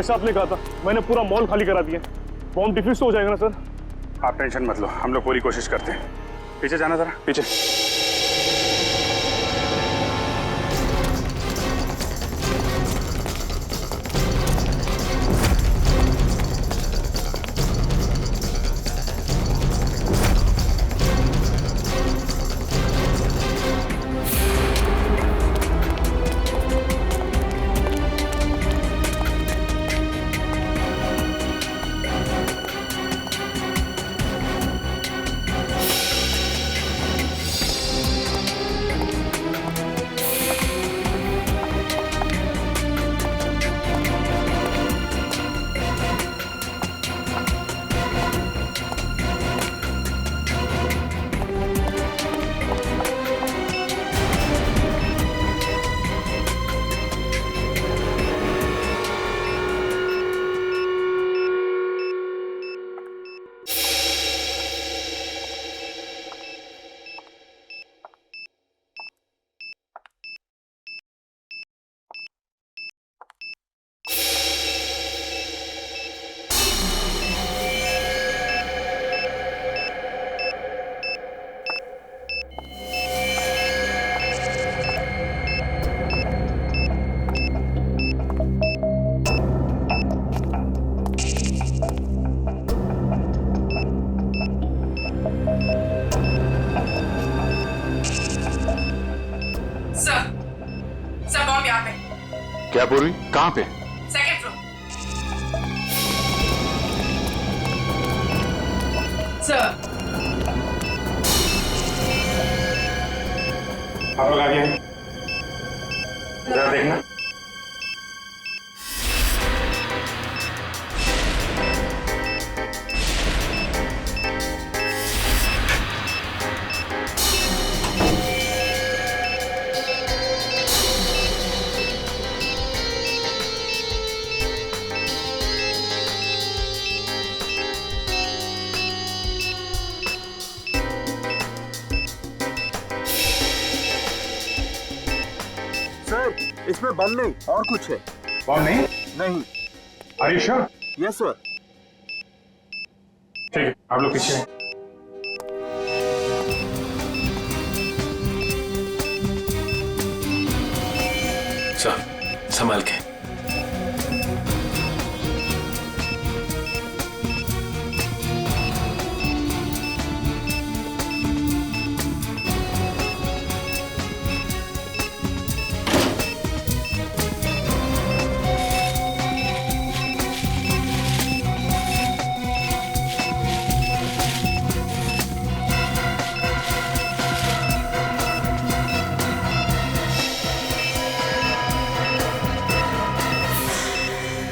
जैसा आपने कहा था मैंने पूरा मॉल खाली करा दिया। बॉम्ब डिफ्यूज तो हो जाएगा ना सर? आप टेंशन मत लो, हम लोग पूरी कोशिश करते हैं। पीछे जाना जरा, पीछे। क्या पूर्वी, कहाँ पे? Second floor. सर आप लोग आगे हैं, जरा देखना। इसमें बम नहीं और कुछ है। बम नहीं? नहीं। Are you sure? Yes sir. ठीक है, आप लोग पीछे हैं। सर संभाल के।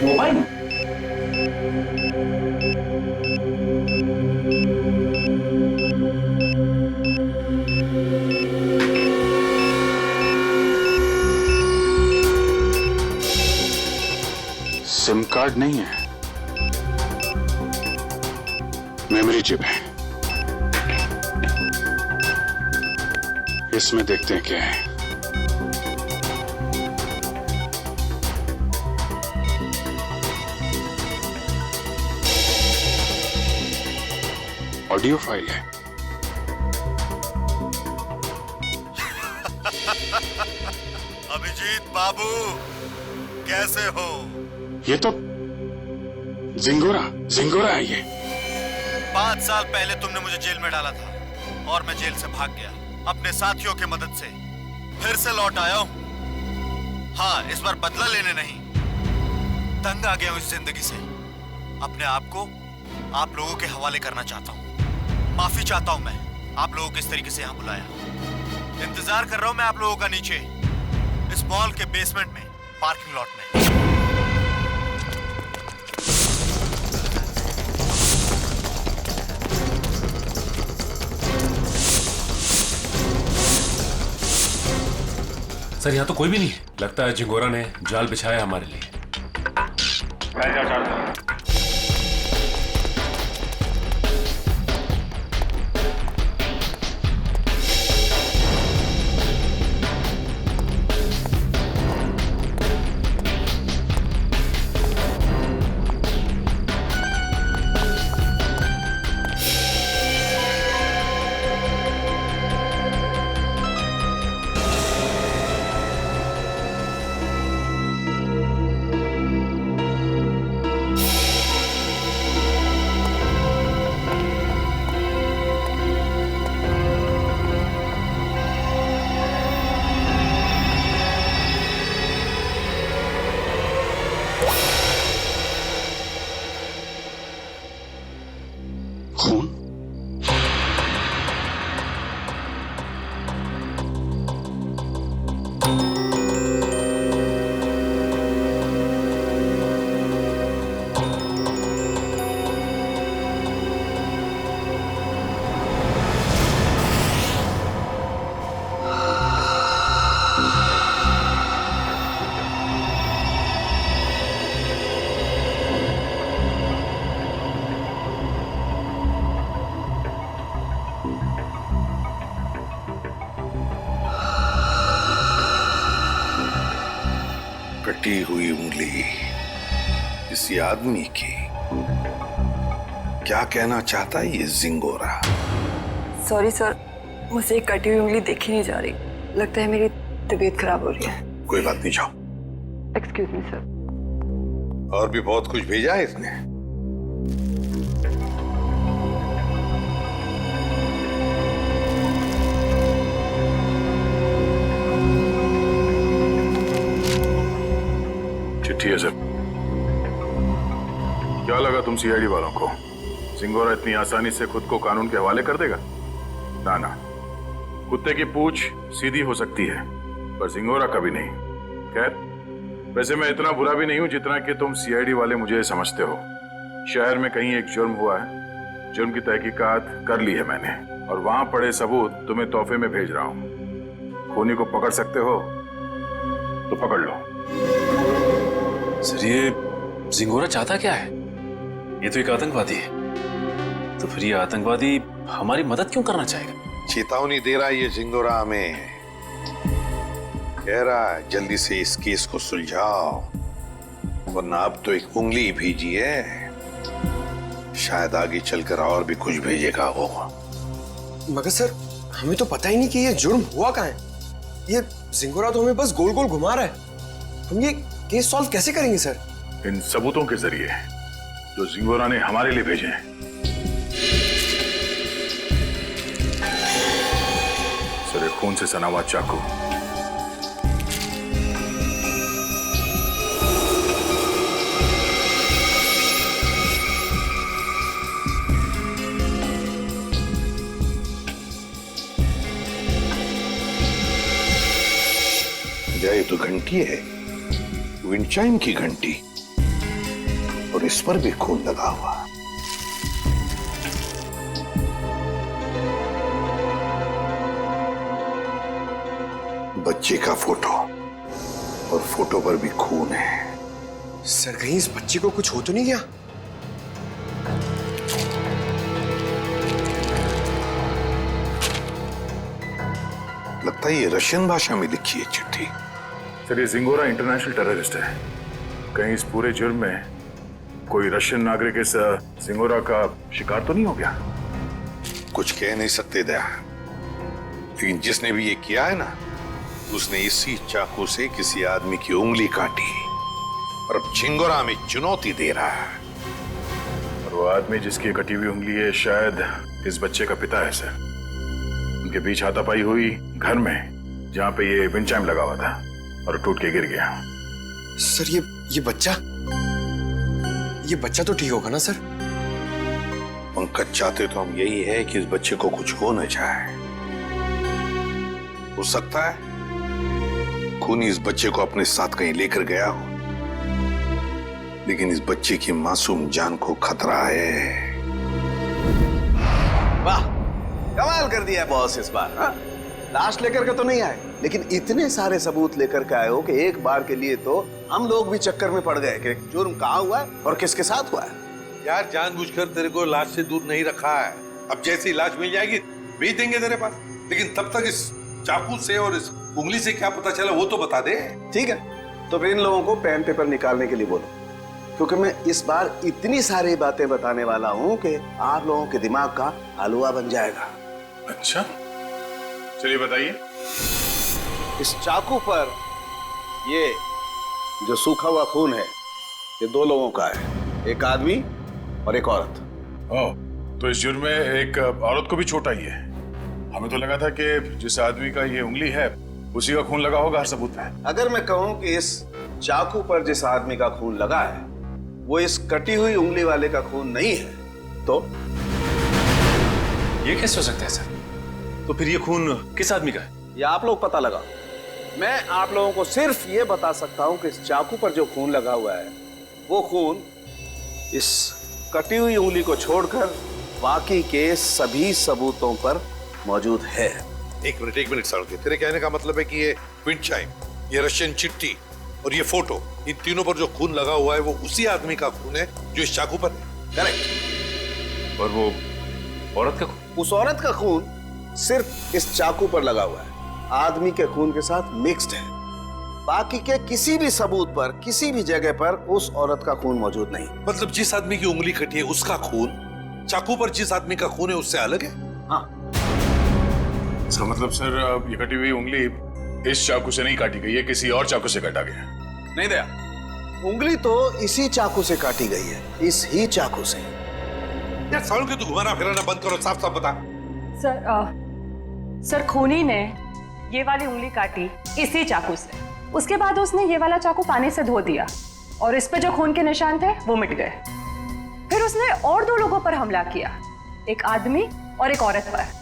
मोबाइल सिम कार्ड नहीं है, मेमोरी चिप है। इसमें देखते हैं क्या है। ऑडियो फाइल है। अभिजीत बाबू कैसे हो? ये तो जिंगोरा है ये। 5 साल पहले तुमने मुझे जेल में डाला था और मैं जेल से भाग गया। अपने साथियों की मदद से फिर से लौट आया हूं। हाँ, इस बार बदला लेने नहीं, तंग आ गया हूं इस जिंदगी से। अपने आप को आप लोगों के हवाले करना चाहता हूं। माफी चाहता हूं मैं आप लोगों को इस तरीके से यहां बुलाया। इंतजार कर रहा हूं मैं आप लोगों का नीचे इस मॉल के बेसमेंट में, पार्किंग लॉट में। सर यहाँ तो कोई भी नहीं है। लगता है झिंगोरा ने जाल बिछाया हमारे लिए। कटी हुई उंगली किसी आदमी की। क्या कहना चाहता है ये जिंगोरा? सॉरी सर, मुझे एक कटी हुई उंगली देखी नहीं जा रही। लगता है मेरी तबीयत खराब हो रही है। कोई बात नहीं, जाओ। Excuse me sir. और भी बहुत कुछ भेजा है इसने। चिट्ठी है सर। क्या लगा तुम सीआईडी वालों को जिंगोरा इतनी आसानी से खुद को कानून के हवाले कर देगा? ना ना, कुत्ते की पूंछ सीधी हो सकती है पर जिंगोरा कभी नहीं। खैर, वैसे मैं इतना बुरा भी नहीं हूं जितना कि तुम सीआईडी वाले मुझे समझते हो। शहर में कहीं एक जुर्म हुआ है, जुर्म की तहकीकात कर ली है मैंने और वहां पड़े सबूत तुम्हें तोहफे में भेज रहा हूं। खूनी को पकड़ सकते हो तो पकड़ लो। सर, ये जिंगोरा चाहता क्या है? ये तो एक आतंकवादी है, तो फिर ये आतंकवादी हमारी मदद क्यों करना चाहेगा? चेतावनी दे रहा है ये जिंगोरा हमें। कह रहा है जल्दी से इस केस को सुलझाओ, वरना अब तो एक उंगली ही भेजी है, शायद आगे चलकर और भी कुछ भेजेगा वो। मगर सर, हमें तो पता ही नहीं कि ये जुर्म हुआ कहाँ है। ये जिंगोरा तो हमें बस गोल गोल घुमा रहा है। हम ये केस सॉल्व कैसे करेंगे सर? इन सबूतों के जरिए जो जिंगोरा ने हमारे लिए भेजे हैं। सर, एक खून से सना हुआ चाकू। ये तो घंटी है, विंडचाइम की घंटी, और इस पर भी खून लगा हुआ। बच्चे का फोटो, और फोटो पर भी खून है। सर, कहीं इस बच्चे को कुछ हो तो नहीं गया? लगता है ये रशियन भाषा में लिखी है चिट्ठी। सर, ये जिंगोरा इंटरनेशनल टेररिस्ट है। कहीं इस पूरे जुर्म में कोई रशियन नागरिक इस जिंगोरा का शिकार तो नहीं हो गया? कुछ कह नहीं सकते दया, लेकिन जिसने भी ये किया है ना, उसने इसी चाकू से किसी आदमी की उंगली काटी और अब जिंगोरा में चुनौती दे रहा है। और वो आदमी जिसकी कटी हुई उंगली है शायद इस बच्चे का पिता है सर। उनके बीच हाथापाई हुई घर में जहां पे ये विंडचाइम लगा हुआ था और टूट के गिर गया। सर, ये बच्चा तो ठीक होगा ना सर? पंकज, चाहते तो हम यही है कि इस बच्चे को कुछ हो न जाए। हो सकता है खूनी इस बच्चे को अपने साथ कहीं लेकर गया हो, लेकिन इस बच्चे की मासूम जान को खतरा है। वाह, कमाल कर दिया बॉस इस बार। हाँ? लाश लेकर के तो नहीं आए, लेकिन इतने सारे सबूत लेकर के आए हो कि एक बार के लिए तो हम लोग भी चक्कर में पड़ गए कि जुर्म कहाँ हुआ है और किसके साथ हुआ है। यार, जानबूझकर तेरे को लाश से दूर नहीं रखा है। अब जैसी लाश मिल जाएगी भेज देंगे तेरे पास, लेकिन तब तक इस चाकू से और इस उंगली से क्या पता चला वो तो बता दे। ठीक है, तो फिर इन लोगों को पेन पेपर निकालने के लिए बोलो, क्योंकि मैं इस बार इतनी सारी बातें बताने वाला हूँ कि आप लोगों के दिमाग का हलवा बन जाएगा। अच्छा, चलिए बताइए। इस चाकू पर ये जो सूखा हुआ खून है, ये दो लोगों का है, एक आदमी और एक औरत। ओह, तो इस जुर्म में एक औरत को भी छोटा ही है। हमें तो लगा था कि जिस आदमी का ये उंगली है उसी का खून लगा होगा हर सबूत में। अगर मैं कहूं कि इस चाकू पर जिस आदमी का खून लगा है वो इस कटी हुई उंगली वाले का खून नहीं है, तो ये कैसे हो सकता है सर? तो फिर ये खून किस आदमी का है? ये आप लोग पता लगा। मैं आप लोगों को सिर्फ ये बता सकता हूं कि इस चाकू पर जो खून लगा हुआ है वो खून इस कटी हुई उंगली को छोड़कर बाकी के सभी सबूतों पर मौजूद है। एक मिनट सड़के, तेरे कहने का मतलब है कि ये विंडचाइम, ये रशियन चिट्ठी और ये फोटो, इन तीनों पर जो खून लगा हुआ है वो उसी आदमी का खून है जो इस चाकू पर है? करेक्ट। और वो औरत का खून? उस औरत का खून सिर्फ इस चाकू पर लगा हुआ है, आदमी के खून के साथ मिक्स्ड है। बाकी के किसी भी सबूत पर, किसी भी जगह पर उस औरत का खून मौजूद नहीं। मतलब जिस आदमी की उंगली कटी है उसका खून चाकू पर जिस आदमी का खून है उससे अलग है? हाँ। इसका मतलब सर ये कटी हुई उंगली इस चाकू से नहीं काटी गई है, किसी और चाकू से काटा गया। नहीं दया, उंगली तो इसी चाकू से काटी गई है, इस ही चाकू से। यार सालों के तू घुमाना फिराना बंद करो, साफ साफ बता। सर खूनी ने ये वाली उंगली काटी इसी चाकू से। उसके बाद उसने ये वाला चाकू पानी से धो दिया और इस पे जो खून के निशान थे वो मिट गए। फिर उसने और 2 लोगों पर हमला किया, एक आदमी और एक औरत पर।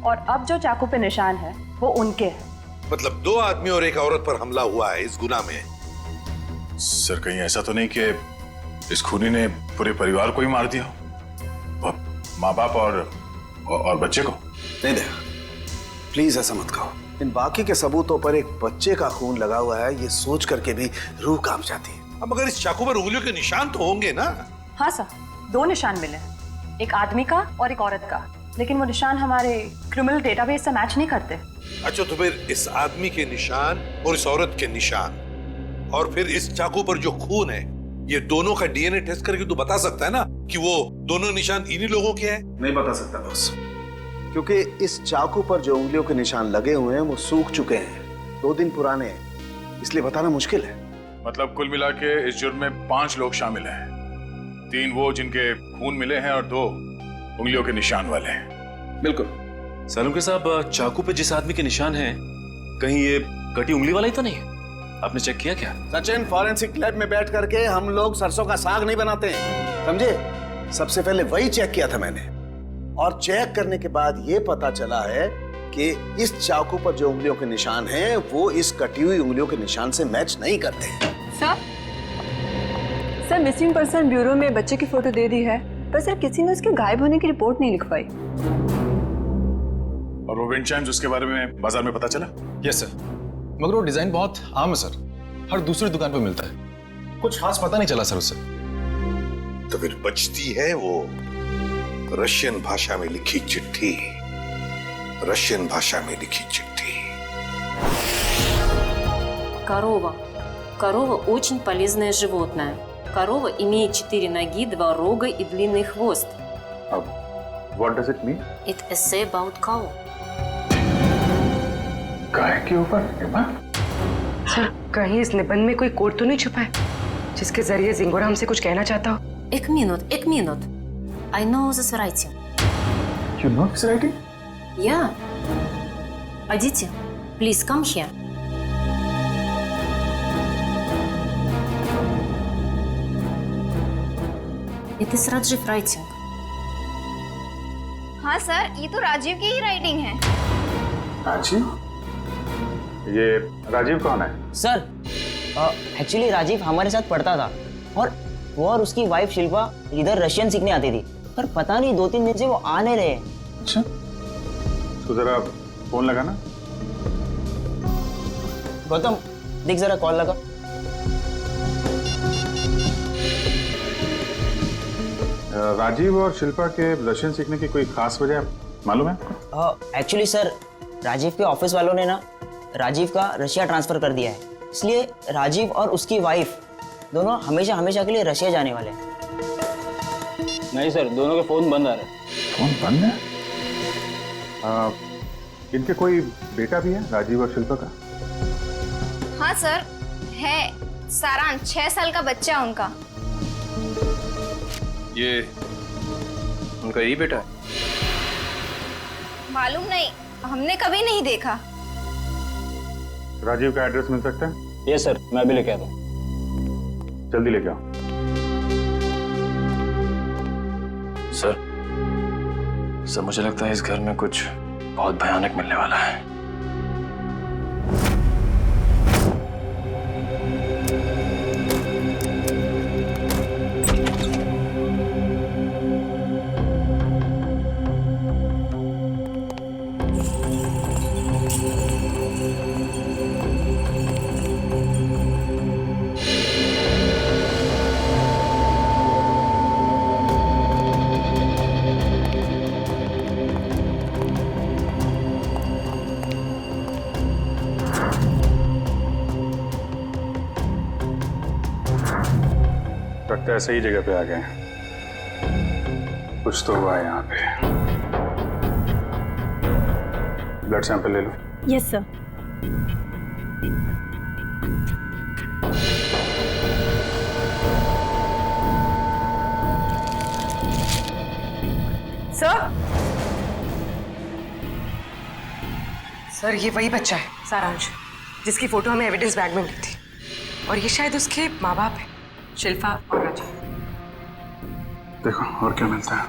और अब जो चाकू पे निशान है वो उनके हैं। मतलब 2 आदमी और एक औरत पर हमला हुआ है इस गुनाह में। सर कहीं ऐसा तो नहीं कि इस खूनी ने पूरे परिवार को ही मार दिया, माँ बाप और बच्चे को? नहीं दया, प्लीज ऐसा मत कहो। इन बाकी के सबूतों पर एक बच्चे का खून लगा हुआ है, ये सोच करके भी रूह कांप जाती है। अब मगर इस चाकू पर उंगलियों के निशान तो होंगे ना? हाँ सर, 2 निशान मिले, एक आदमी का और एक औरत का, लेकिन वो निशान हमारे क्रिमिनल डेटाबेस से मैच नहीं करते। अच्छा, तो फिर इस आदमी के निशान और इस औरत के निशान और फिर इस चाकू पर जो खून है, ये दोनों का डीएनए टेस्ट करके तो बता सकता है ना कि वो दोनों निशान इन्हीं लोगों के हैं? नहीं बता सकता बॉस, क्योंकि इस चाकू पर जो उंगलियों के निशान लगे हुए हैं वो सूख चुके हैं, 2 दिन पुराने हैं, इसलिए बताना मुश्किल है। मतलब कुल मिला के इस जुर्म में 5 लोग शामिल हैं, 3 वो जिनके खून मिले हैं और 2 उंगलियों के निशान वाले हैं। बिल्कुल। सालुंके साहब, चाकू पे जिस आदमी के निशान हैं, कहीं ये कटी उंगली वाला ही तो नहीं है? आपने चेक किया क्या? सचिन, फॉरेंसिक लैब में बैठ करके हम लोग सरसों का साग नहीं बनाते हैं, समझे? सबसे पहले वही चेक किया था मैंने, और चेक करने के बाद ये पता चला है कि इस चाकू पर जो उंगलियों के निशान हैं वो इस कटी हुई उंगलियों के निशान से मैच नहीं करते हैं। सर मिसिंग पर्सन ब्यूरो में बच्चे की फोटो दे दी है, पर सर किसी ने उसके गायब होने की रिपोर्ट नहीं लिखवाई। और वो विंड चाइम्स, उसके बारे में बाजार में पता चला? यस सर, मगर वो डिजाइन बहुत आम है सर, हर दूसरी दुकान पर मिलता है, कुछ खास पता नहीं चला सर उससे। तो फिर बचती है वो रशियन भाषा में लिखी चिट्ठी, रशियन भाषा में लिखी चिट्ठी। Корова очень полезное животное. Корова имеет 4 ноги, 2 рога и длинный хвост. What does it mean? It essay about cow. गाय के ऊपर सर, कहीं इस निबंध में कोई कोड तो नहीं छुपा है जिसके जरिए जिंगोरा हमसे कुछ कहना चाहता हो? एक minute. I know this writing. You know this writing? Yeah. Aditi, please come here. It is Rajiv writing. हाँ सर, ये तो राजीव की ही राइटिंग है। राजीव? ये राजीव कौन है? सर, एक्चुअली राजीव हमारे साथ पढ़ता था और वो और उसकी वाइफ शिल्पा इधर रशियन सीखने आती थी, पर पता नहीं 2-3 दिन से वो आ नहीं रहे। अच्छा, तो जरा फोन लगाना। गौतम, देख जरा कॉल लगा। राजीव और शिल्पा के रशियन सीखने की कोई खास वजह मालूम है आपको? एक्चुअली सर, राजीव के ऑफिस वालों ने ना राजीव का रशिया ट्रांसफर कर दिया है, इसलिए राजीव और उसकी वाइफ दोनों हमेशा हमेशा के लिए रशिया जाने वाले हैं। नहीं सर, दोनों के फोन बंद आ रहे हैं। फोन बंद है? इनके कोई बेटा भी है, राजीव और शिल्पा का? हाँ सर, है। सारांश, 6 साल का बच्चा है उनका। ये उनका यही बेटा है? मालूम नहीं, हमने कभी नहीं देखा। राजीव का एड्रेस मिल सकता है? यस सर, मैं अभी लेके आता हूँ। जल्दी लेके आओ। सर, मुझे लगता है इस घर में कुछ बहुत भयानक मिलने वाला है। लगता है सही जगह पे आ गए हैं। कुछ तो हुआ है यहाँ पे। ब्लड सैंपल ले लो। Yes sir. सर ये वही बच्चा है सारांश, जिसकी फोटो हमें एविडेंस बैग में मिली थी, और ये शायद उसके माँ बाप है, शिल्पा और राजीव। देखो और क्या मिलता है।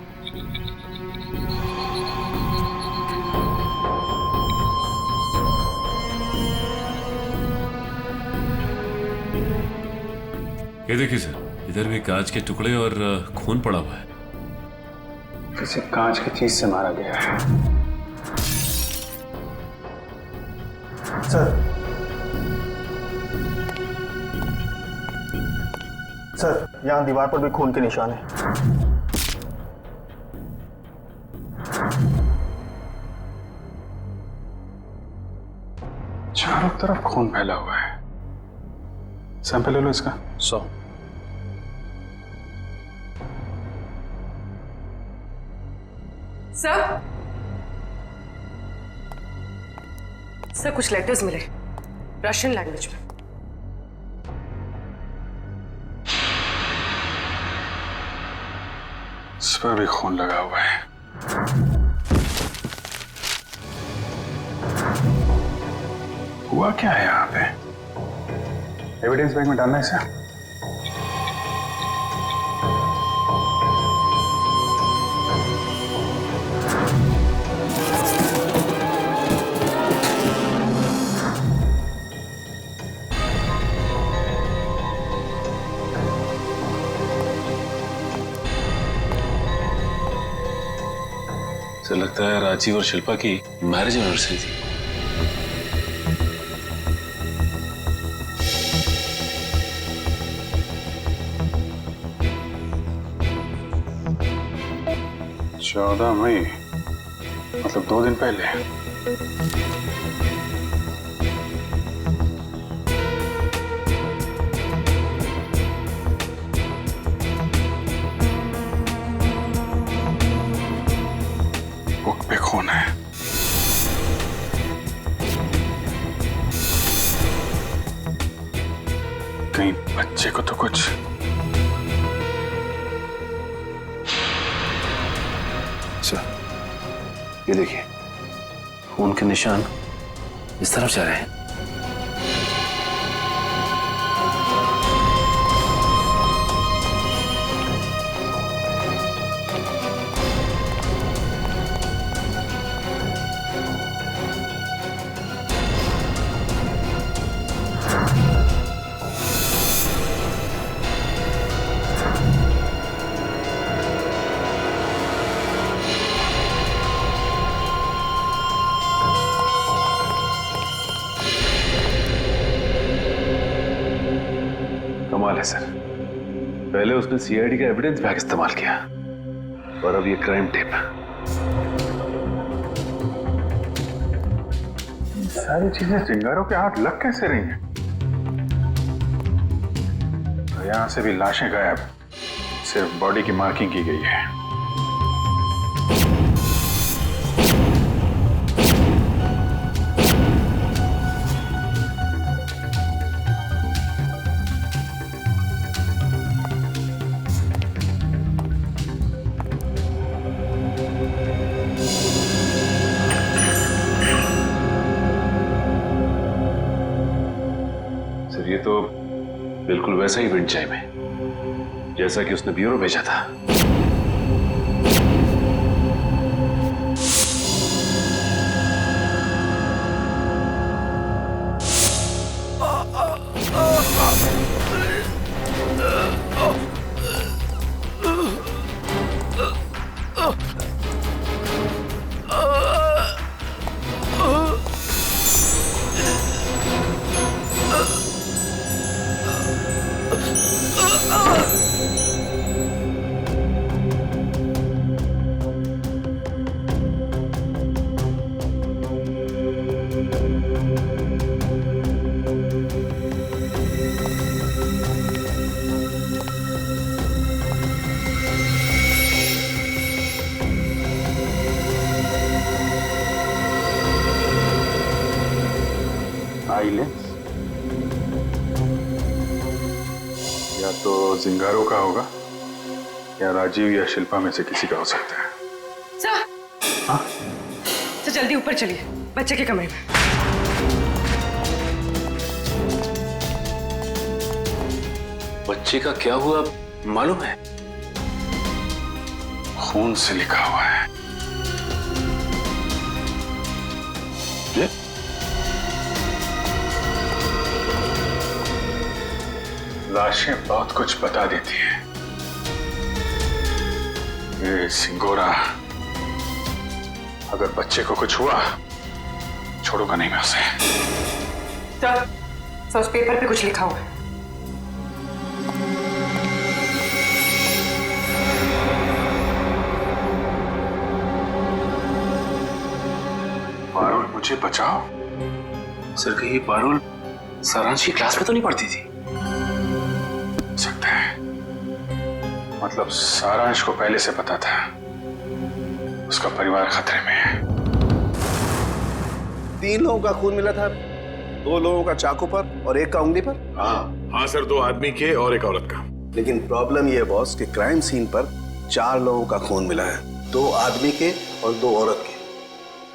ये देखिए सर, इधर भी कांच के टुकड़े और खून पड़ा हुआ है। किसी कांच की चीज से मारा गया है। सर यहाँ दीवार पर भी खून के निशान है। चारों तरफ खून फैला हुआ है। सैंपल ले लो इसका। 100। सर कुछ लेटर्स मिले रशियन लैंग्वेज में। इस पर भी खून लगा हुआ है। हुआ क्या है यहाँ पे? एविडेंस बैग में डालना है इसे। सर लगता है राजीव और शिल्पा की मैरिज एनिवर्सरी थी। चौदह मई, मतलब 2 दिन पहले। बुक पे खून है। कहीं बच्चे को तो कुछ। सर ये देखिए, खून के निशान इस तरफ जा रहे हैं। कमाल है सर, पहले उसने सीआईडी का एविडेंस बैग इस्तेमाल किया और अब ये क्राइम टेप। सारी चीजें चिंगारों के हाथ लग कैसे रही हैं? तो यहां से भी लाशें गायब, सिर्फ बॉडी की मार्किंग की गई है। सर ये तो बिल्कुल वैसा ही विंडचाइम है जैसा कि उसने ब्यूरो भेजा था। आईलेंस या तो जिंगारो का होगा या राजीव या शिल्पा में से किसी का हो सकता है। सर, हाँ? तो जल्दी ऊपर चलिए, बच्चे के कमरे में। बच्चे का क्या हुआ मालूम है? खून से लिखा हुआ है। ये? लाशें बहुत कुछ बता देती हैं। ये सिंगोरा अगर बच्चे को कुछ हुआ छोड़ूंगा नहीं मैं उसे। सर, उस पेपर पे कुछ लिखा हुआ है। पारुल मुझे बचाओ। सर कहीं पारुल सारांश की क्लास में तो नहीं पढ़ती थी? सकता है, मतलब सारांश को पहले से पता था उसका परिवार खतरे में है। 3 लोगों का खून मिला था, 2 लोगों का चाकू पर और 1 का उंगली पर। हाँ सर, 2 आदमी के और 1 औरत का। लेकिन प्रॉब्लम ये है बॉस कि क्राइम सीन पर 4 लोगों का खून मिला है, 2 आदमी के और 2 औरत के।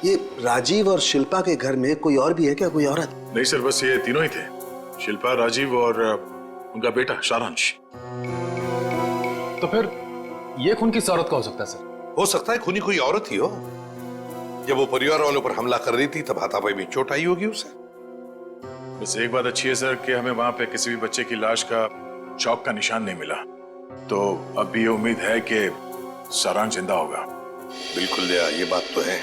ये राजीव और शिल्पा के घर में कोई और भी है क्या, कोई औरत? नहीं सर, बस ये तीनों ही थे, शिल्पा, राजीव और उनका बेटा सारांश। तो फिर ये खून किस औरत का हो सकता है सर? हो सकता है खूनी कोई औरत ही हो। जब वो परिवार वालों पर हमला कर रही थी तब हाथापाई में चोट आई होगी उसे। बस एक बात अच्छी है सर कि हमें वहां पे किसी भी बच्चे की लाश का चौक का निशान नहीं मिला, तो अब भी ये उम्मीद है कि सारांश जिंदा होगा। बिल्कुल दया, ये बात तो है,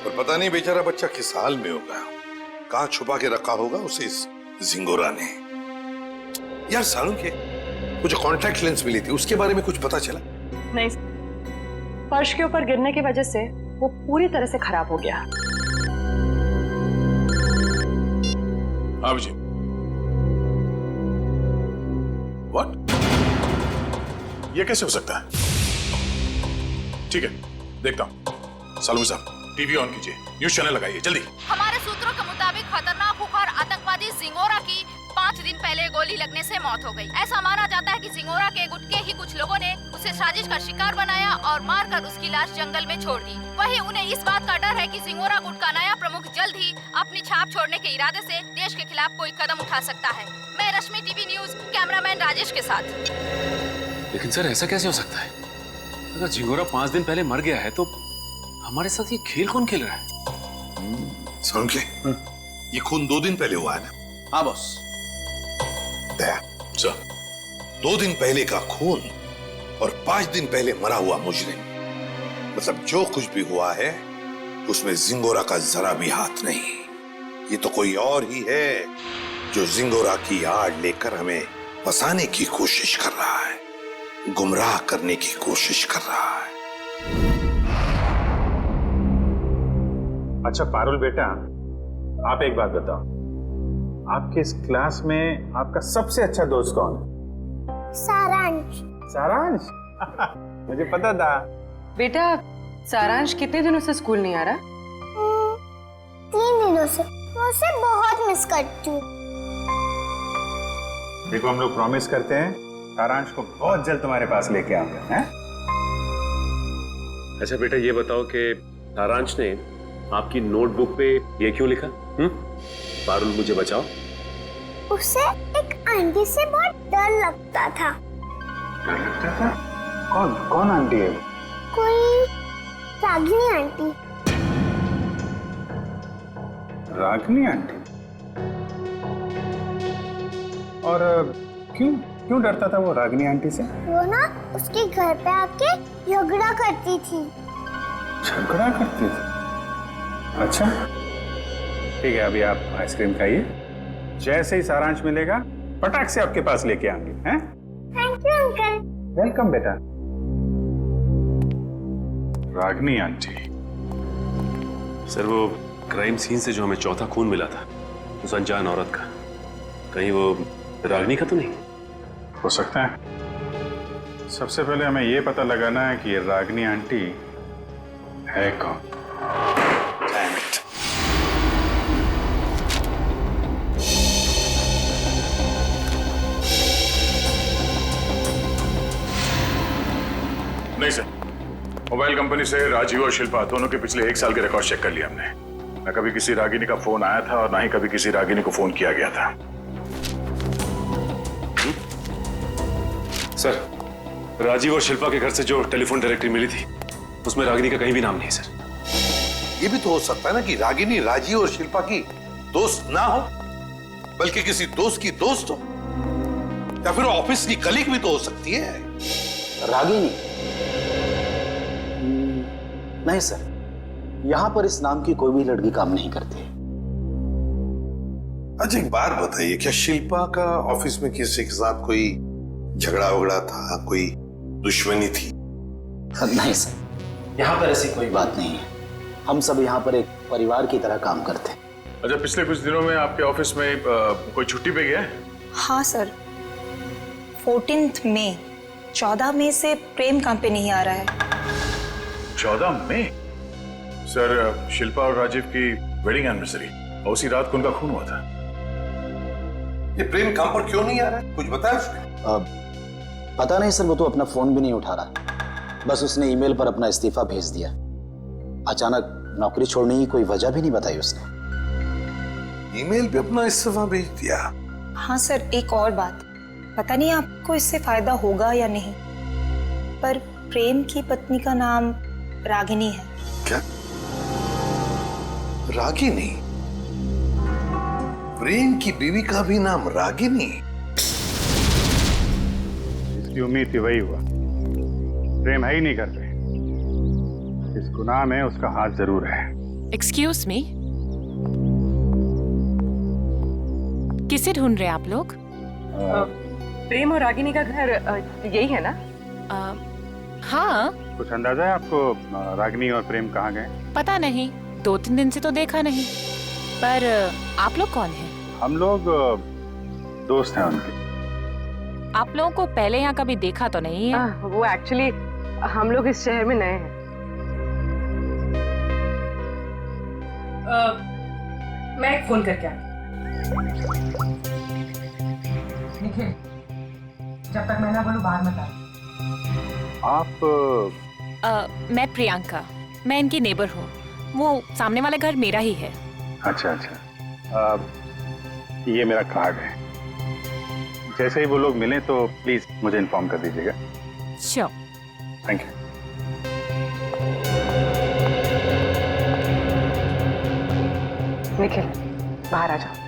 पर पता नहीं बेचारा बच्चा किस हाल में होगा, कहां छुपा के रखा होगा उसे इस जिंगोरा ने। यार सारुण के वो जो कॉन्टैक्ट लेंस मिली थी उसके बारे में कुछ पता चला? नहीं, फर्श के ऊपर गिरने की वजह से वो पूरी तरह से खराब हो गया। हाँ जी। व्हाट? ये कैसे हो सकता है? ठीक है, देखता हूं। सालू साहब, टीवी ऑन कीजिए, न्यूज चैनल लगाइए जल्दी। हमारे सूत्रों के मुताबिक खतरनाक खुखार आतंकवादी जिंगोरा की 5 दिन पहले गोली लगने से मौत हो गई। ऐसा माना जाता है कि जिंगोरा के गुट के ही कुछ लोगों ने उसे साजिश का शिकार बनाया और मारकर उसकी लाश जंगल में छोड़ दी। वहीं उन्हें इस बात का डर है कि जिंगोरा गुट का नया प्रमुख जल्द ही अपनी छाप छोड़ने के इरादे से देश के खिलाफ कोई कदम उठा सकता है। मैं रश्मि, टीवी न्यूज, कैमरामैन राजेश के साथ। लेकिन सर ऐसा कैसे हो सकता है? अगर जिंगोरा 5 दिन पहले मर गया है तो हमारे साथ ये खेल कौन खेल रहा है? सारुण के ये खून 2 दिन पहले हुआ है ना? हाँ बॉस। दया सर, 2 दिन पहले का खून और 5 दिन पहले मरा हुआ मुजरिम, मतलब जो कुछ भी हुआ है उसमें जिंगोरा का जरा भी हाथ नहीं। ये तो कोई और ही है जो जिंगोरा की आड़ लेकर हमें फंसाने की कोशिश कर रहा है, गुमराह करने की कोशिश कर रहा है। अच्छा पारुल बेटा, आप एक बात बताओ, आपके इस क्लास में आपका सबसे अच्छा दोस्त कौन है? सारांश। सारांश? मुझे पता था। बेटा, सारांश कितने दिनों से स्कूल नहीं आ रहा? 3 दिनों से। मैं उसे बहुत मिस करती हूँ। देखो, हम लोग प्रॉमिस करते हैं सारांश को बहुत जल्द तुम्हारे पास लेके आऊंगा, हैं? अच्छा बेटा, ये बताओ कि सारांश ने आपकी नोटबुक पे ये क्यों लिखा? पारुल मुझे बचाओ। उसे एक आंटी से बहुत डर लगता था। डर लगता था? कौन आंटी है? कोई रागिनी आंटी। रागिनी आंटी? और क्यों डरता था वो रागिनी आंटी से? वो ना उसके घर पे आके झगड़ा करती थी। झगड़ा करती थी? अच्छा ठीक है, अभी आप आइसक्रीम खाइए, जैसे ही सारांश मिलेगा पटाख से आपके पास लेके आएंगे, हैं? Thank you uncle. वेलकम बेटा। रागिनी आंटी। सर वो क्राइम सीन से जो हमें चौथा खून मिला था उस अनजान औरत का, कहीं वो रागिनी का तो नहीं? हो सकता है। सबसे पहले हमें ये पता लगाना है कि ये रागिनी आंटी है कौन। मोबाइल कंपनी से राजीव और शिल्पा दोनों के पिछले 1 साल के रिकॉर्ड चेक कर लिया हमने। न कभी किसी रागिनी का फोन आया था और ना ही कभी किसी रागिनी को फोन किया गया था। सर, राजीव और शिल्पा के घर से जो टेलीफोन डायरेक्टरी मिली थी उसमें रागिनी का कहीं भी नाम नहीं है सर। ये भी तो हो सकता है ना कि रागिनी राजीव और शिल्पा की दोस्त ना हो, बल्कि किसी दोस्त की दोस्त हो, या फिर ऑफिस की कलीग भी तो हो सकती है। रागिनी? नहीं सर, यहां पर इस नाम की कोई भी लड़की काम नहीं करती। अच्छा एक बात बताइए, क्या शिल्पा का ऑफिस में किसी के साथ कोई झगड़ा वगड़ा था, कोई दुश्मनी थी? नहीं सर, यहाँ पर ऐसी कोई बात नहीं है। हम सब यहाँ पर एक परिवार की तरह काम करते हैं। अच्छा, पिछले कुछ दिनों में आपके ऑफिस में कोई छुट्टी पे गया है? हाँ सर, 14 मई 14 मई से प्रेम काम पे नहीं आ रहा है। 14 मई? सर, शिल्पा और राजीव की वेडिंग एनिवर्सरी और उसी रात को उनका खून हुआ था। ये प्रेम काम पर क्यों नहीं आ रहा है, कुछ बताया उसने? पता नहीं सर, वो तो अपना फोन भी नहीं उठा रहा। बस उसने ईमेल पर अपना इस्तीफा भेज दिया। अचानक नौकरी छोड़ने की कोई वजह भी नहीं बताई उसने। ईमेल पे अपना इस्तीफा भेज दिया? हाँ सर, एक और बात, पता नहीं आपको इससे फायदा होगा या नहीं, पर प्रेम की पत्नी का नाम रागिनी है। क्या? रागिनी? प्रेम की बीवी का भी नाम रागिनी? इसकी उम्मीद थी, वही हुआ। प्रेम है ही नहीं घर पे। इस गुनाह में उसका हाथ जरूर है। एक्सक्यूज मी, किसे ढूंढ रहे हैं आप लोग? प्रेम और रागिनी का घर यही है ना? हाँ। कुछ अंदाजा है आपको रागिनी और प्रेम कहाँ गए? पता नहीं, 2-3 दिन से तो देखा नहीं। पर आप लोग कौन हैं? हम लोग दोस्त हैं उनके। आप लोगों को पहले यहाँ कभी देखा तो नहीं है? वो एक्चुअली हम लोग इस शहर में नए हैं। मैं एक फोन करके आती। जब तक मैं ना बोलूं बाहर मत आओ। आप? मैं प्रियंका, मैं इनकी नेबर हूँ। वो सामने वाला घर मेरा ही है। अच्छा अच्छा, ये मेरा कार्ड है। जैसे ही वो लोग मिलें तो प्लीज मुझे इन्फॉर्म कर दीजिएगा। श्योर। Thank you. निखिल, बाहर आ जाओ।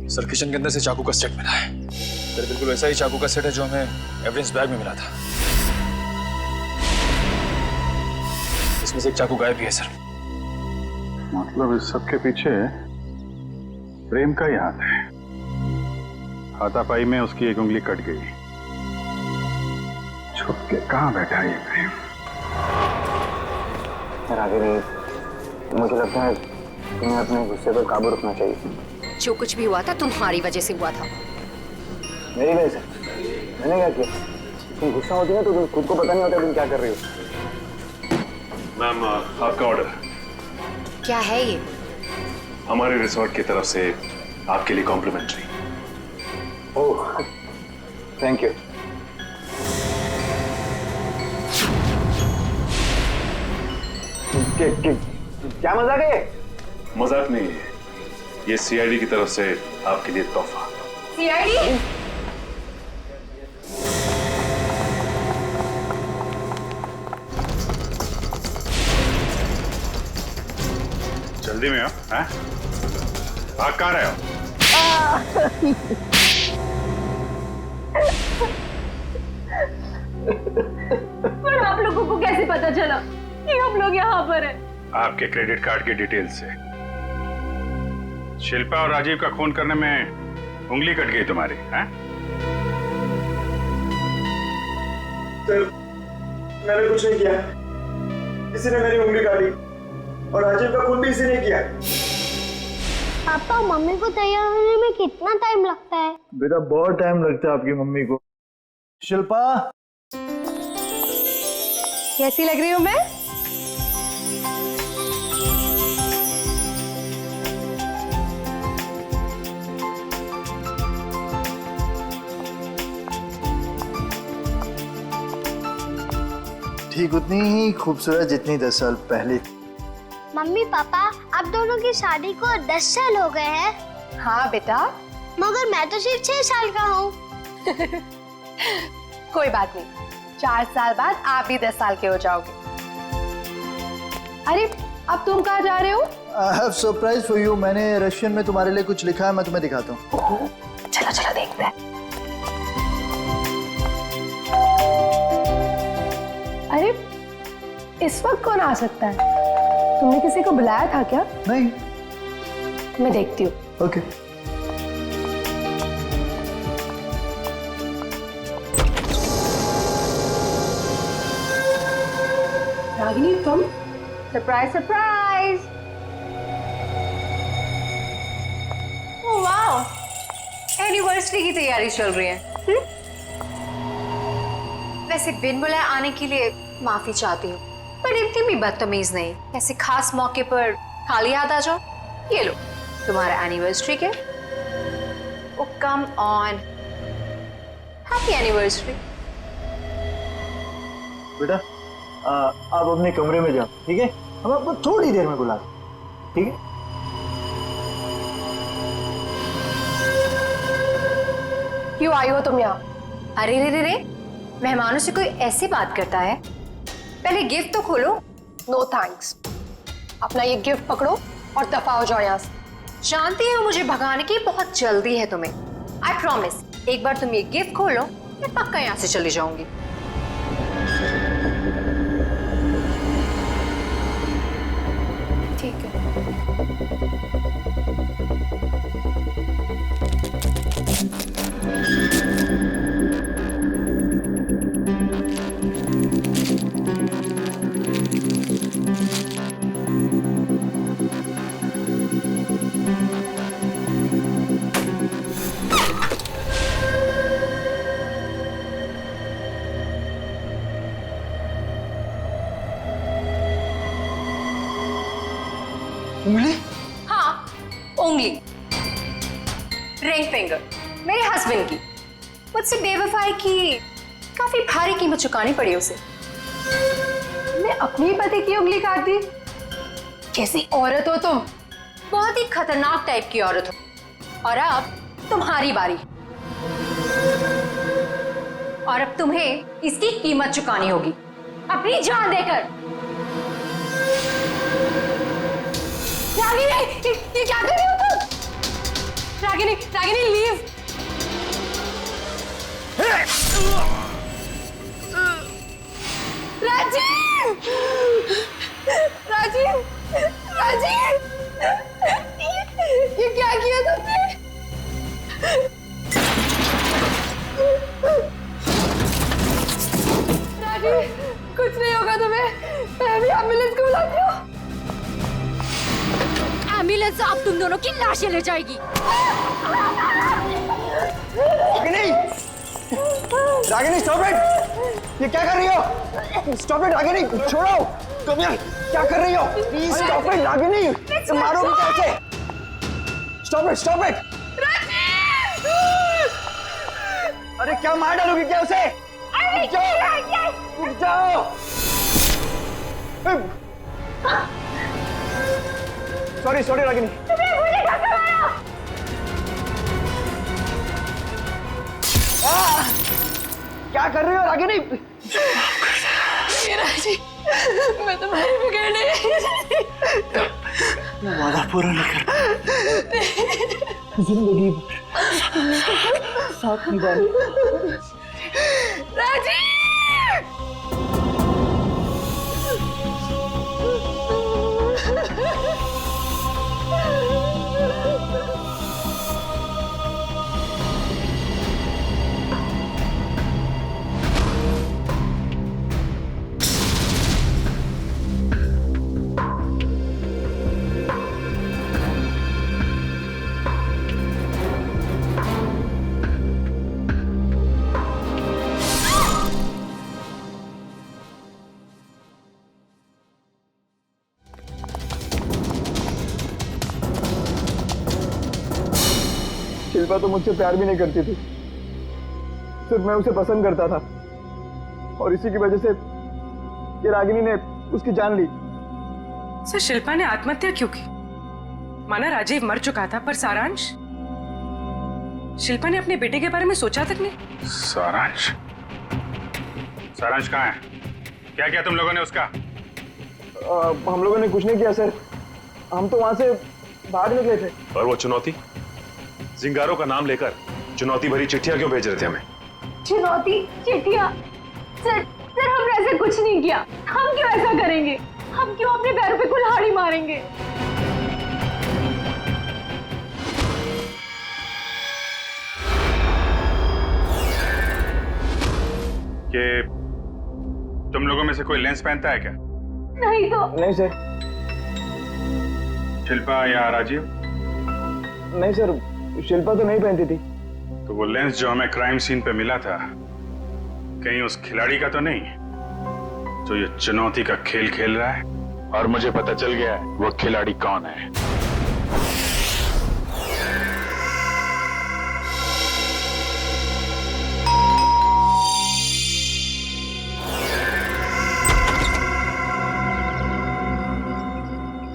सर, किचन के अंदर से चाकू का सेट मिला है। सर, बिल्कुल वैसा ही चाकू का सेट है जो हमें एविडेंस बैग में मिला था। इसमें से एक चाकू गायब भी है सर। मतलब इस सब के पीछे प्रेम का ही हाथ है। हाथापाई में उसकी एक उंगली कट गई। छुप के कहाँ बैठा है ये प्रेम? रागिनी, मुझे लगता है तुम्हें अपने गुस्से पर काबू रखना चाहिए। जो कुछ भी हुआ था तुम्हारी वजह से हुआ था। मेरी वजह से? मैंने क्या किया? तुम गुस्सा होती है तो तुम खुद को पता नहीं होता तुम क्या कर रही हो। मैम, आपका ऑर्डर। क्या है ये? हमारे रिसोर्ट की तरफ से आपके लिए कॉम्प्लीमेंट्री। Oh, thank you. क्या मजाक है? मजाक नहीं है, ये सीआईडी की तरफ से आपके लिए तोहफा। सीआईडी? जल्दी में हो? भाग कहाँ रहे हो? पर आप लोगों को कैसे पता चला कि हम लोग यहाँ पर हैं? आपके क्रेडिट कार्ड की डिटेल्स से। शिल्पा और राजीव का खून करने में उंगली कट गई तुम्हारी, हैं? सर, मैंने कुछ नहीं किया। किसी ने मेरी उंगली काटी और राजीव का खून भी इसी ने किया। पापा, मम्मी को तैयार होने में कितना टाइम लगता है? बेटा, बहुत टाइम लगता है आपकी मम्मी को। शिल्पा, कैसी लग रही हूँ मैं? ठीक उतनी ही खूबसूरत जितनी 10 साल पहले। मम्मी पापा आप दोनों की शादी को 10 साल हो गए हैं। हाँ बेटा। मगर मैं तो सिर्फ 6 साल का हूँ। कोई बात नहीं, 4 साल बाद आप भी 10 साल के हो जाओगे। अरे अब तुम कहाँ जा रहे हो? I have surprise for you। मैंने रशियन में तुम्हारे लिए कुछ लिखा है, मैं तुम्हें दिखाता हूँ। चलो चलो देखते हैं। अरे इस वक्त कौन आ सकता है? तुमने किसी को बुलाया था क्या? नहीं। मैं देखती हूँ। ओके। रागिनी तुम? Surprise surprise. Oh wow, anniversary की तैयारी चल रही है। वैसे बिन बुलाए आने के लिए माफी चाहती हूँ, पर इतनी भी बदतमीज नहीं। ऐसे खास मौके पर खाली हाथ आ जाओ। ये लो तुम्हारा एनिवर्सरी के। ओ कम ऑन, हैप्पी एनिवर्सरी। बेटा आप अपने कमरे में जाओ, ठीक है? हम आपको थोड़ी देर में बुला रहे हैं, ठीक है? क्यों आई हो तुम यहाँ? अरे रे रे रे, मेहमानों से कोई ऐसी बात करता है? पहले गिफ्ट तो खोलो। No thanks. अपना ये गिफ्ट पकड़ो और दफा हो जाओ यहाँ से। जानती हो मुझे भगाने की बहुत जल्दी है तुम्हें। आई प्रॉमिस, एक बार तुम ये गिफ्ट खोलो मैं पक्का यहाँ से चली जाऊंगी। ठीक है। उंगली? हाँ, उंगली। रिंग फिंगर मेरे हस्बैंड की। मुझसे बेवफाई की काफी भारी कीमत चुकानी पड़ी उसे। मैं अपनी पति की उंगली काट दी। कैसी औरत हो तुम? बहुत ही खतरनाक टाइप की औरत हो। और अब तुम्हारी बारी। और अब तुम्हें इसकी कीमत चुकानी होगी, अपनी जान देकर। रागिनी, ये क्या कर रही हो तुम? रागिनी, रागिनी लीव। राजीव, राजीव, राजीव, ये क्या किया तुमने? राजीव, कुछ नहीं होगा तुम्हें। मैं अभी एम्बुलेंस को बुलाती हूँ। एम्बुलेंस अब तुम दोनों की लाशें ले जाएगी। Ragini, Ragini stop it! ये क्या कर रही हो? स्टॉप इट रागिनी, छोड़ो! तुम यार क्या कर रही हो? प्लीज स्टॉप इट रागिनी, तुम मारोगी कैसे? Stop it! अरे क्या मार डालोगी क्या उसे? रुक जाओ! सॉरी रागिनी। क्या कर रही हो रागिनी? राजी, मैं तुम्हारी बिगड़ने वादा पूरा नहीं कर जिंदगी भर साथ निभानी। राजी! शिल्पा तो मुझसे प्यार भी नहीं करती थी, सिर्फ मैं उसे पसंद करता था और इसी की वजह से कि रागिनी ने उसकी जान ली। सर शिल्पा ने आत्महत्या क्यों की? माना राजीव मर चुका था, पर सारांश? शिल्पा ने अपने बेटे के बारे में सोचा तक नहीं। सारांश? सारांश कहाँ है? क्या किया तुम लोगों ने उसका? हम लोगों ने कुछ नहीं किया सर, हम तो वहां से भाग निकले थे। और वो चुनौती, जिंगारो का नाम लेकर चुनौती भरी चिट्ठियां क्यों भेज रहे थे हमें? चुनौती चिट्ठियां? सर हमने ऐसा कुछ नहीं किया। हम क्यों ऐसा करेंगे? हम क्यों अपने पैरों पे कुल्हाड़ी मारेंगे? कि तुम लोगों में से कोई लेंस पहनता है क्या? नहीं तो। नहीं सर। शिल्पा या राजीव? नहीं सर, शिल्पा तो नहीं पहनती थी। तो वो लेंस जो हमें क्राइम सीन पे मिला था, कहीं उस खिलाड़ी का तो नहीं जो ये चुनौती का खेल खेल रहा है? और मुझे पता चल गया है वो खिलाड़ी कौन है।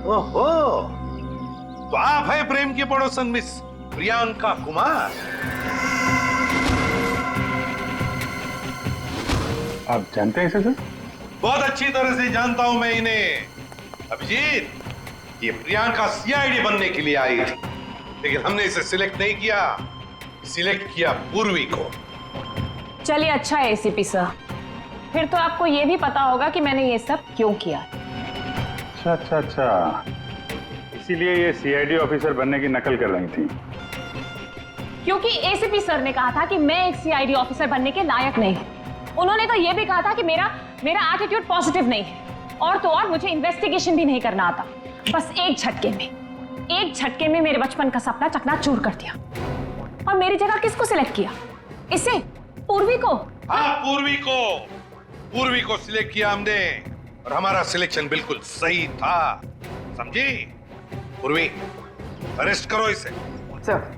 ओहो, तो आप है प्रेम की पड़ोसन मिस प्रियंका कुमार। आप जानते हैं इसे? बहुत अच्छी तरह से जानता हूं मैं इन्हें। अभिजीत, ये प्रियंका सीआईडी बनने के लिए आई थी, लेकिन हमने इसे सिलेक्ट नहीं किया, सिलेक्ट किया पूर्वी को। चलिए अच्छा है एसीपी सर, फिर तो आपको ये भी पता होगा कि मैंने ये सब क्यों किया। अच्छा, इसीलिए ये सीआईडी ऑफिसर बनने की नकल कर रही थी। क्योंकि एसीपी सर ने कहा था कि मैं एक सीआईडी ऑफिसर बनने के लायक नहीं हूँ। उन्होंने तो ये भी कहा था कि मेरा एटीट्यूड पॉजिटिव नहीं है, और तो और मुझे इन्वेस्टिगेशन भी नहीं करना आता। बस एक झटके में मेरे बचपन का सपना चकनाचूर कर दिया। और मेरी जगह किसको सिलेक्ट किया? इसे? पूर्वी को? हाँ, पूर्वी को सिलेक्ट किया हमने, और हमारा सिलेक्शन बिल्कुल सही था, समझी? पूर्वी, अरेस्ट करो इसे। सर।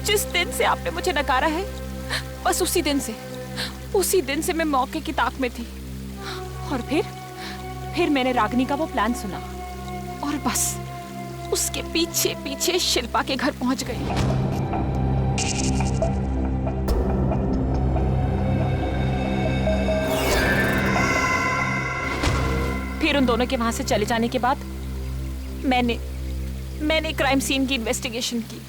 जिस दिन से आपने मुझे नकारा है, बस उसी दिन से मैं मौके की ताक में थी। और फिर मैंने रागिनी का वो प्लान सुना, और बस उसके पीछे पीछे शिल्पा के घर पहुंच गई। फिर उन दोनों के वहां से चले जाने के बाद मैंने क्राइम सीन की इन्वेस्टिगेशन की।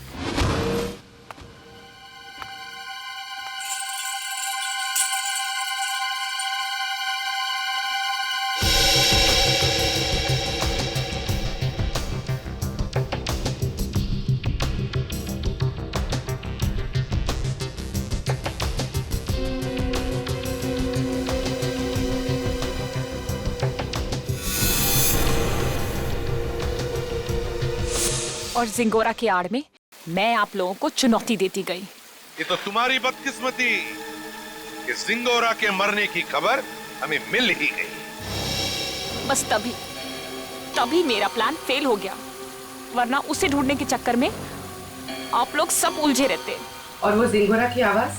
और जिंगोरा की आड़ में मैं आप लोगों को चुनौती देती गई। ये तो तुम्हारी बदकिस्मती कि जिंगोरा के मरने की खबर हमें मिल ही गई। बस तभी मेरा प्लान फेल हो गया, वरना उसे ढूंढने के चक्कर में आप लोग सब उलझे रहते। और वो जिंगोरा की आवाज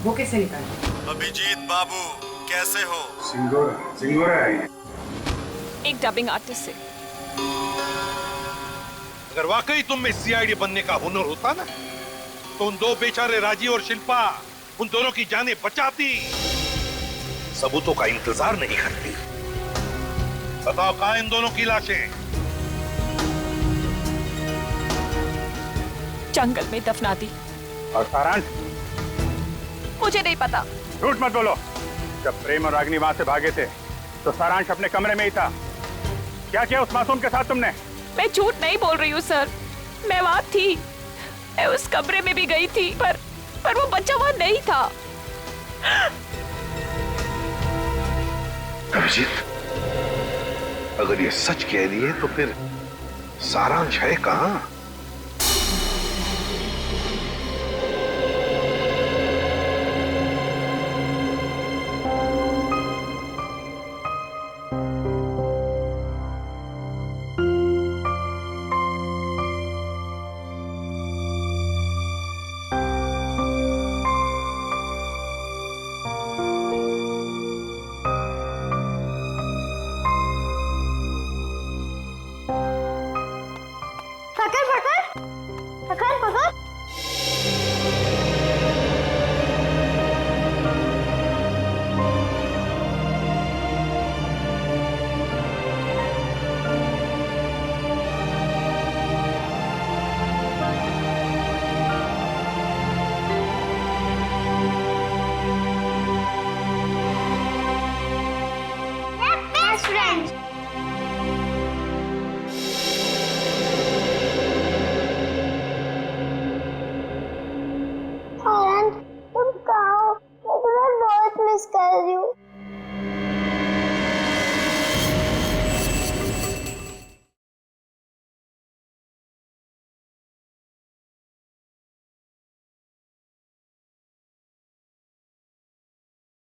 वो कैसे निकाली? अभिजीत बाबू कैसे हो? सिंगोरा है एक डबिंग आर्टिस्ट से। अगर वाकई तुम में सीआईडी बनने का हुनर होता ना, तो उन दो बेचारे राजीव और शिल्पा उन दोनों की जानें बचाती, सबूतों का इंतजार नहीं करती। बताओ कहां इन दोनों की लाशें? जंगल में दफना दी। और सारांश? मुझे नहीं पता। झूठ मत बोलो। जब प्रेम और रागिनी वहां से भागे थे तो सारांश अपने कमरे में ही था। क्या किया उस मासूम के साथ तुमने? मैं झूठ नहीं बोल रही हूँ सर, मैं वहां थी, मैं उस कमरे में भी गई थी, पर वो बच्चा वहां नहीं था। अभिजीत, अगर ये सच कह रही है तो फिर सारांश है कहां?